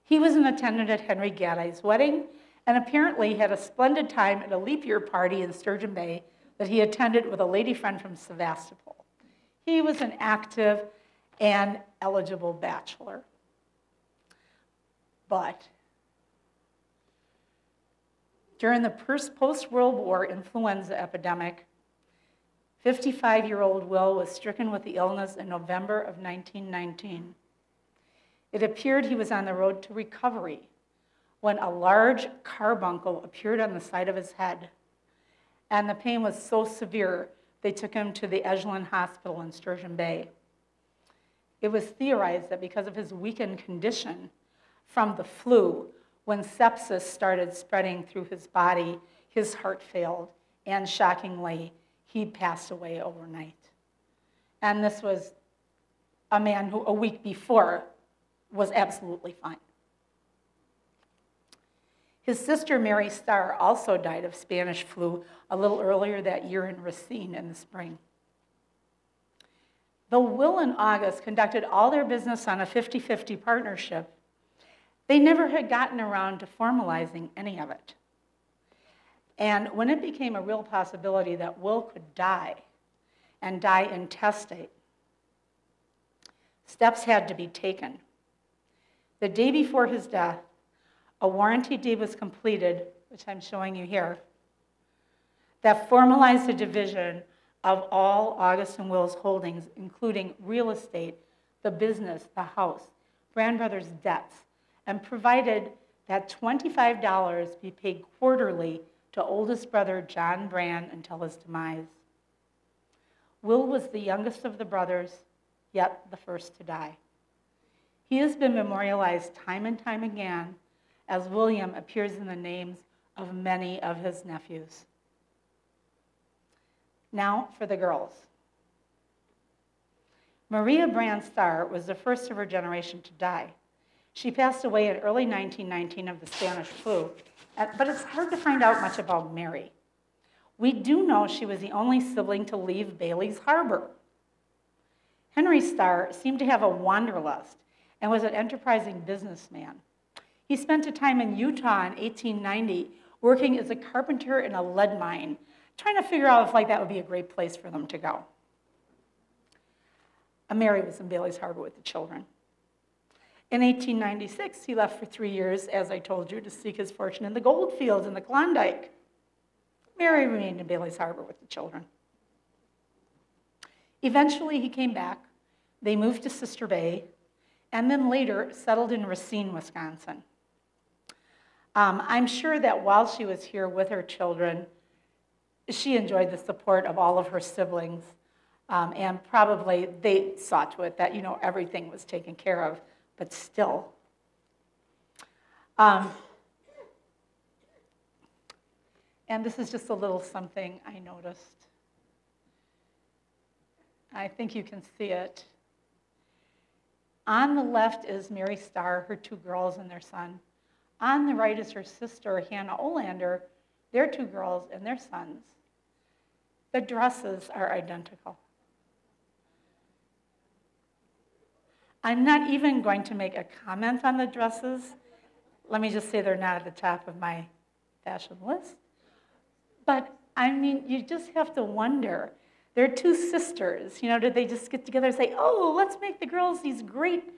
S2: He was an attendant at Henry Gaddai's wedding, and apparently had a splendid time at a leap year party in Sturgeon Bay that he attended with a lady friend from Sevastopol. He was an active and eligible bachelor. But during the post-World War influenza epidemic, 55-year-old Will was stricken with the illness in November of 1919. It appeared he was on the road to recovery when a large carbuncle appeared on the side of his head. And the pain was so severe, they took him to the Echelon Hospital in Sturgeon Bay. It was theorized that because of his weakened condition from the flu, when sepsis started spreading through his body, his heart failed, and shockingly, he passed away overnight. And this was a man who a week before was absolutely fine. His sister, Mary Starr, also died of Spanish flu a little earlier that year in Racine in the spring. Though Will and August conducted all their business on a 50-50 partnership, they never had gotten around to formalizing any of it. And when it became a real possibility that Will could die, and die intestate, steps had to be taken. The day before his death, a warranty deed was completed, which I'm showing you here, that formalized the division of all August and Will's holdings, including real estate, the business, the house, Brann Brothers' debts, and provided that $25 be paid quarterly to oldest brother John Brann until his demise. Will was the youngest of the brothers, yet the first to die. He has been memorialized time and time again as William appears in the names of many of his nephews. Now for the girls. Maria Brann Starr was the first of her generation to die. She passed away in early 1919 of the Spanish flu, but it's hard to find out much about Mary. We do know she was the only sibling to leave Bailey's Harbor. Henry Starr seemed to have a wanderlust and was an enterprising businessman. He spent a time in Utah in 1890 working as a carpenter in a lead mine, trying to figure out if that would be a great place for them to go. Mary was in Bailey's Harbor with the children. In 1896, he left for 3 years, as I told you, to seek his fortune in the gold fields in the Klondike. Mary remained in Bailey's Harbor with the children. Eventually, he came back. They moved to Sister Bay, and then later settled in Racine, Wisconsin. I'm sure that while she was here with her children, she enjoyed the support of all of her siblings, and probably they saw to it that, everything was taken care of, but still. And this is just a little something I noticed. I think you can see it. On the left is Mary Starr, her 2 girls and their son. On the right is her sister, Hannah Olander, their 2 girls and their sons. The dresses are identical. I'm not even going to make a comment on the dresses. Let me just say they're not at the top of my fashion list. But, you just have to wonder. They're 2 sisters. Did they just get together and say, oh, let's make the girls these great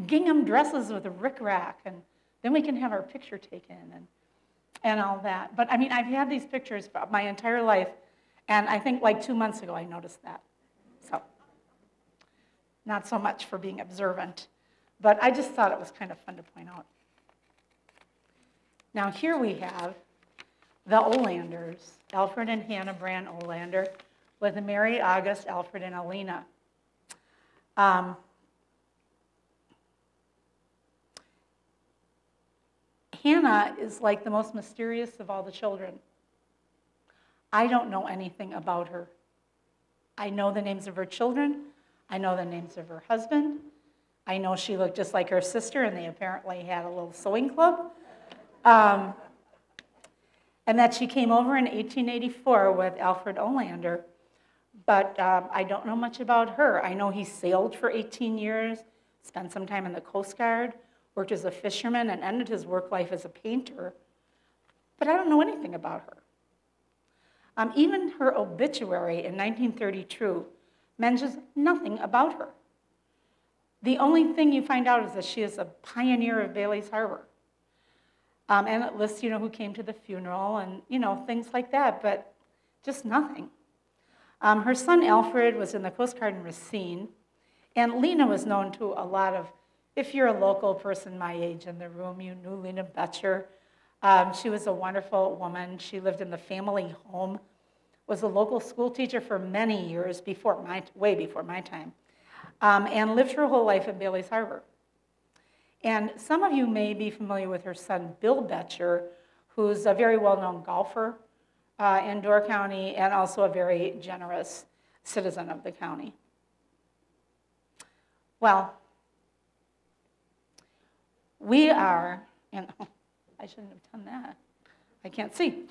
S2: gingham dresses with a rickrack, and then we can have our picture taken and all that. But, I've had these pictures for my entire life, and I think 2 months ago I noticed that. So, not so much for being observant, but I just thought it was kind of fun to point out. Now here we have the Olanders, Alfred and Hannah Brann Olander, with Mary, August, Alfred, and Alina. Hannah is like the most mysterious of all the children. I don't know anything about her. I know the names of her children. I know the names of her husband. I know she looked just like her sister, and they apparently had a little sewing club. And that she came over in 1884 with Alfred Olander, but I don't know much about her. I know he sailed for 18 years, spent some time in the Coast Guard, worked as a fisherman, and ended his work life as a painter, but I don't know anything about her. Even her obituary in 1932 mentions nothing about her. The only thing you find out is that she is a pioneer of Bailey's Harbor. And it lists, who came to the funeral and, things like that, but just nothing. Her son Alfred was in the Coast Guard in Racine, and Lena was known to a lot of If you're a local person my age in the room, you knew Leean Despotes. She was a wonderful woman. She lived in the family home, was a local school teacher for many years, way before my time, and lived her whole life in Bailey's Harbor. And some of you may be familiar with her son, Bill Betcher, who's a very well-known golfer in Door County and also a very generous citizen of the county. Well, we are, and oh, I shouldn't have done that. I can't see.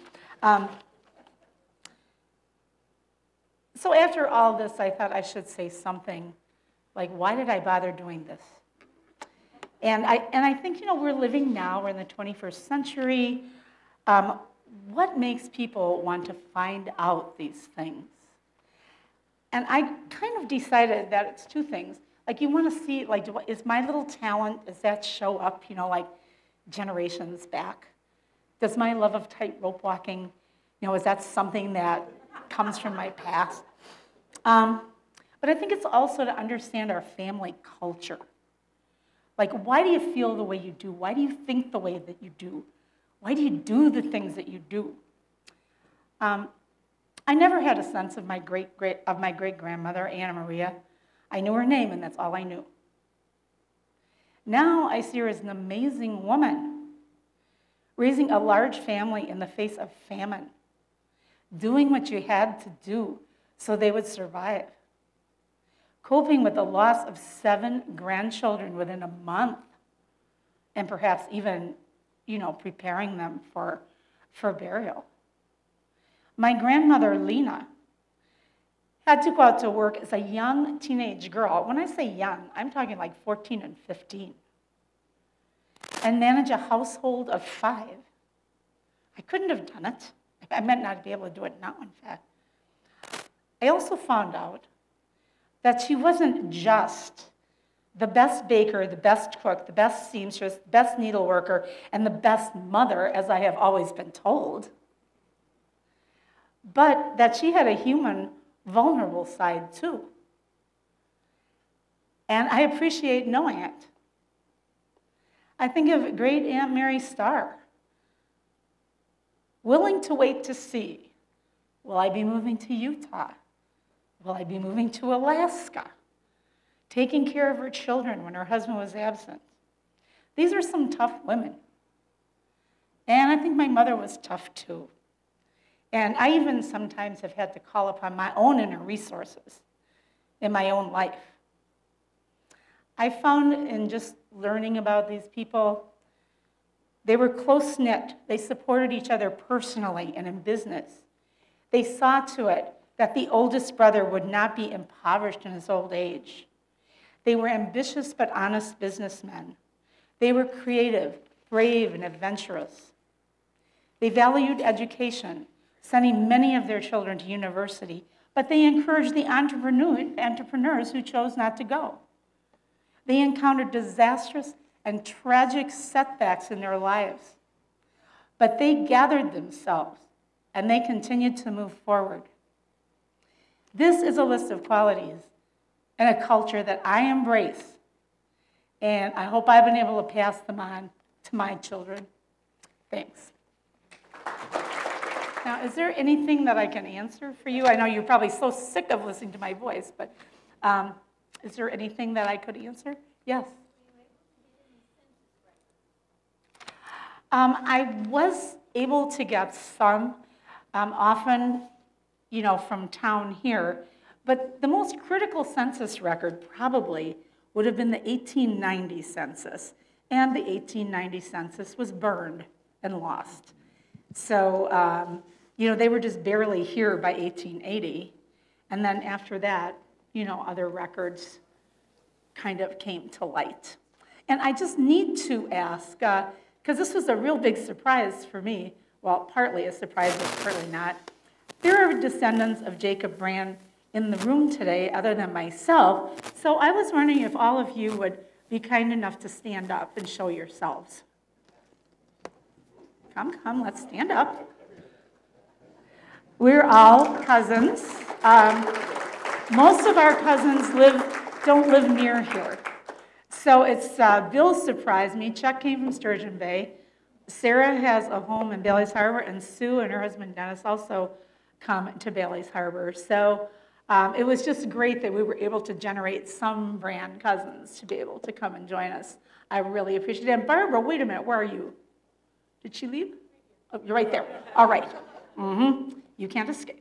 S2: So after all this, I thought I should say something like, why did I bother doing this? And I think, we're living now, we're in the 21st century. What makes people want to find out these things? And I kind of decided that it's two things. Like, you want to see, like, is my little talent, does that show up, like generations back? Does my love of tightrope walking, is that something that comes from my past? But I think it's also to understand our family culture. Like, why do you feel the way you do? Why do you think the way that you do? Why do you do the things that you do? I never had a sense of my great-grandmother, Anna Maria. I knew her name, and that's all I knew. Now I see her as an amazing woman, raising a large family in the face of famine, doing what you had to do so they would survive, coping with the loss of 7 grandchildren within a month, and perhaps even, preparing them for burial. My grandmother, Lena, had to go out to work as a young teenage girl. When I say young, I'm talking like 14 and 15. And manage a household of 5. I couldn't have done it. I meant not to be able to do it now, in fact. I also found out that she wasn't just the best baker, the best cook, the best seamstress, the best needle worker, and the best mother, as I have always been told, but that she had a human, vulnerable side too. And I appreciate knowing it. I think of great Aunt Mary Starr, willing to wait to see, will I be moving to Utah? Will I be moving to Alaska? Taking care of her children when her husband was absent. These are some tough women. And I think my mother was tough too. And I even sometimes have had to call upon my own inner resources in my own life. I found in just learning about these people, they were close-knit. They supported each other personally and in business. They saw to it that the oldest brother would not be impoverished in his old age. They were ambitious but honest businessmen. They were creative, brave, and adventurous. They valued education, sending many of their children to university, but they encouraged the entrepreneurs who chose not to go. They encountered disastrous and tragic setbacks in their lives, but they gathered themselves and they continued to move forward. This is a list of qualities and a culture that I embrace, and I hope I've been able to pass them on to my children. Thanks. Now, is there anything that I can answer for you? I know you're probably so sick of listening to my voice, but is there anything that I could answer? Yes. I was able to get some, often, from town here, but the most critical census record probably would have been the 1890 census, and the 1890 census was burned and lost. So, they were just barely here by 1880, and then after that, other records kind of came to light. And I just need to ask, because this was a real big surprise for me, well, partly a surprise, but partly not. There are descendants of Jacob Brann in the room today other than myself, so I was wondering if all of you would be kind enough to stand up and show yourselves. Come, let's stand up. We're all cousins. Most of our cousins don't live near here. So it's Bill surprised me. Chuck came from Sturgeon Bay. Sarah has a home in Bailey's Harbor, and Sue and her husband Dennis also come to Bailey's Harbor. So it was just great that we were able to generate some Brann cousins to be able to come and join us. I really appreciate it. And Barbara, wait a minute, where are you? Did she leave? Oh, you're right there. All right. You can't escape.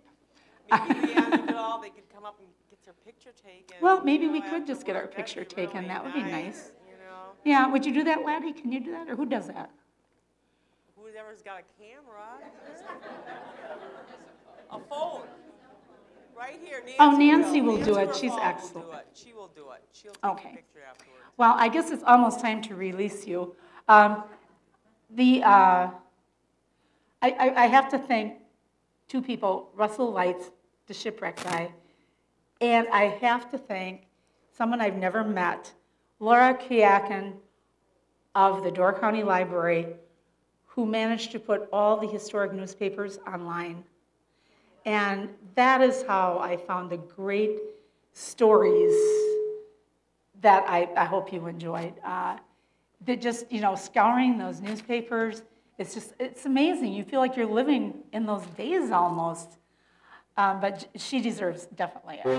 S1: Maybe Leanne and all, they could come up and get their picture taken.
S2: Well, maybe we
S1: after
S2: could just get our
S1: work.
S2: picture
S1: That'd be
S2: taken.
S1: really
S2: That would be nice.
S1: You know?
S2: Yeah, would you do that, Laddie? Can you do that? Or who does that?
S1: Whoever's got a camera. A phone. Right here, Nancy.
S2: Oh, Nancy will do
S1: Nancy
S2: it. She's
S1: will
S2: excellent.
S1: do it. She will do it. She'll take
S2: Okay.
S1: a picture afterwards.
S2: Well, I guess it's almost time to release you. I have to thank two people, Russell Lights, the shipwreck guy, and I have to thank someone I've never met, Laura Kiakin of the Door County Library, who managed to put all the historic newspapers online. And that is how I found the great stories that I hope you enjoyed. That just, scouring those newspapers, it's amazing. You feel like you're living in those days almost. But she deserves definitely it.